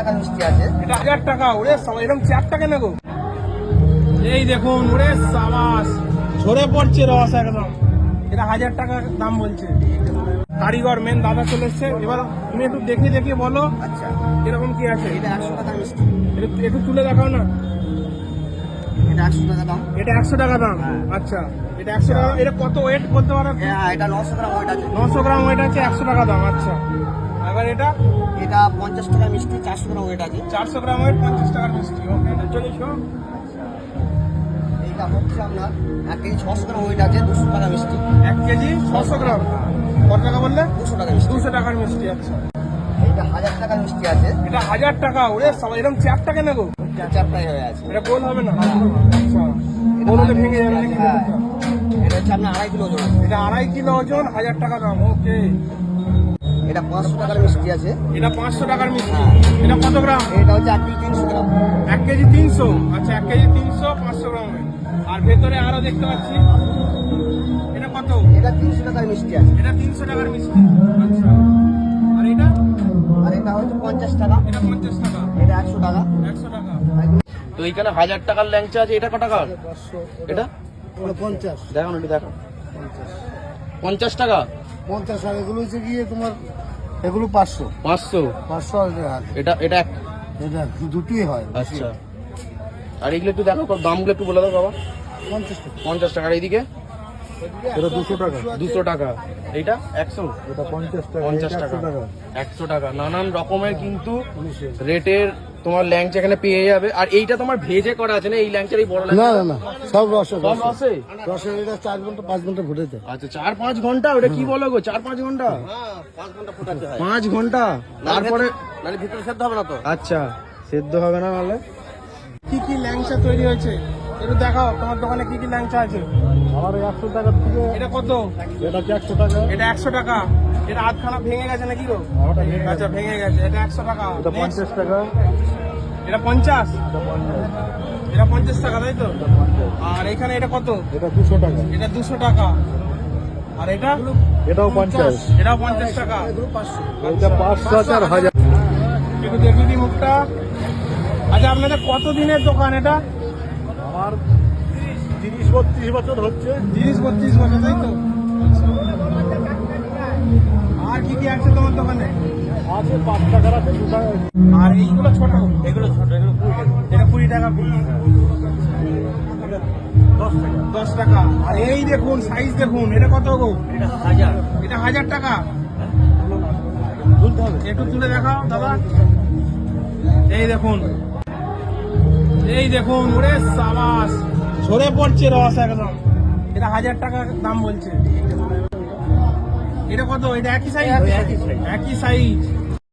টাকা মিষ্টি আছে। এটা 1000 টাকা। ওরে সবাই এরকম চারটা কেন গো? এই দেখুন, ওরে সাবাস, ঝরে পড়ছে রস একদম। এটা 1000 টাকা দাম বলছে। কারিগর মেন দাদা চলে এসছে। এবার তুমি একটু দেখে দেখে বলো আচ্ছা, এরকম কি আছে। এটা 100 টাকা মিষ্টি। একটু তুলে দেখাও না। এটা 100 টাকা দাম। এটা 100 টাকা দাম। আচ্ছা, এটা 100 টাকা। এটা কত ওয়েট বলতে পারো? হ্যাঁ, এটা 900 গ্রাম ওয়েট আছে। 900 গ্রাম ওয়েট আছে, 100 টাকা দাম। আচ্ছা, এবার এটা 50 টাকা মিষ্টি, 400 গ্রাম ওয়েট আছে। 400 গ্রাম ওয়েট, 50 টাকার মিষ্টি। ওকে, চলে শো। এইটা হচ্ছে আপনার 1 কেজি 600 গ্রাম ওয়েট আছে, 200 টাকা মিষ্টি। 1 কেজি 600 গ্রাম। কত টাকা বললে? 200 টাকা মিষ্টি। 200 টাকার মিষ্টি। আচ্ছা, এইটা 1000 টাকা মিষ্টি আছে। এটা 1000 টাকা। ওরে সবাই এরকম চারটা কেন গো? চারটাই হয়ে আছে। এটা গোল হবে না? আচ্ছা, গোল হলে ভেঙে যাবে নাকি? হ্যাঁ, এটা হচ্ছে আপনার 2.5 কিলো ওজন। এটা 2.5 কিলো ওজন, 1000 টাকা দাম। ওকে, এটা 500 টাকার মিষ্টি আছে। এটা 500 টাকার মিষ্টি। এটা কত গ্রাম? এটা হচ্ছে 1 কেজি 300 গ্রাম। 1 কেজি 300। আচ্ছা, 1 কেজি 300, 500 গ্রাম। আর ভেতরে আরো দেখতে পাচ্ছি, এটা কত? এটা 300 টাকার মিষ্টি আছে। এটা 300 টাকার মিষ্টি। আচ্ছা, আর এটা? আর এটা হচ্ছে 50 টাকা। এটা 50 টাকা। এটা 100 টাকা। 100 টাকা। তো এইখানে 1000 টাকার ল্যাংচা আছে, এটা কত টাকা? এটা 50 দেখো না, একটু দেখো। 50 টাকা। 50 টাকা। এগুলো হচ্ছে গিয়ে তোমার, এগুলো 500 500। আর এটা এটা এটা দুটোই হয়। আচ্ছা, আর এগুলো একটু দেখো, দামগুলো একটু বলে দাও বাবা। 50 টাকা। 50 টাকা। আর এইদিকে এটা 200 টাকা। 200 টাকা। এইটা 100। এটা 50 টাকা। 50 টাকা। 100 টাকা। নানান রকমের কিন্তু রেটের তোমার ল্যাংচা এখানে পেয়ে যাবে। আর এইটা তোমার ভেজে করা আছে না, এই ল্যাংচার এই বড় না ল্যাংচা? না না, সব রসে। সব রসে? রসে এটা 4 ঘন্টা 5 ঘন্টা ফুটেছে। আচ্ছা, 4-5 ঘন্টা? ওটা কি বলো গো, 4-5 ঘন্টা? হ্যাঁ, 5 ঘন্টা ফুটাতে হয়। 5 ঘন্টা। তারপরে মানে ভিতরে সেদ্ধ হবে না তো। আচ্ছা, সেদ্ধ হবে না নাহলে? কি কি ল্যাংচা তৈরি হয়েছে একটু দেখাও। তোমার দোকানে কি কি ল্যাংচা আছে? আমার 100 টাকা থেকে এটা কত? এটা হচ্ছে 100 টাকা। এটা 100 টাকা। এটা আধখানা ভেঙে গেছে নাকি গো? ওটা ভেঙে গেছে। আচ্ছা, ভেঙে গেছে। এটা 100 টাকা। এটা 50 টাকা। এটা 50। এটা 50। এটা 50 টাকা, তাই তো? আর এখানে এটা কত? এটা 200 টাকা। এটা 200 টাকা। আর এটা? এটাও 50। এটাও 50 টাকা। এটা 500 আছে আর 1000। একটু দেখি দি মুখটা। আচ্ছা, আপনাদের কত দিনের দোকান এটা? আমার 30-32 বছর হচ্ছে। 30-32 বছর, তাই তো? আর কি কি আছে তোমার দোকানে? আছে 5 টাকার আছে, 2 টাকা। আর এইগুলো ছোট? এগুলো ছোট, এগুলো 20 টাকা। এটা 20 টাকা পিস। 10 টাকা। 10 টাকা। আর এই দেখুন, সাইজ দেখুন, এটা কত গো? এটা 1000। এটা 1000 টাকা। তুলতে হবে। একটু তুলে দেখাও দাদা। এই দেখুন, এই দেখুন, ওরে সাবাস, ঝরে পড়ছে রস একদম। এটা 1000 টাকা দাম বলছে। এটা কত? এটা একই সাইজ? একই size। একই সাইজ।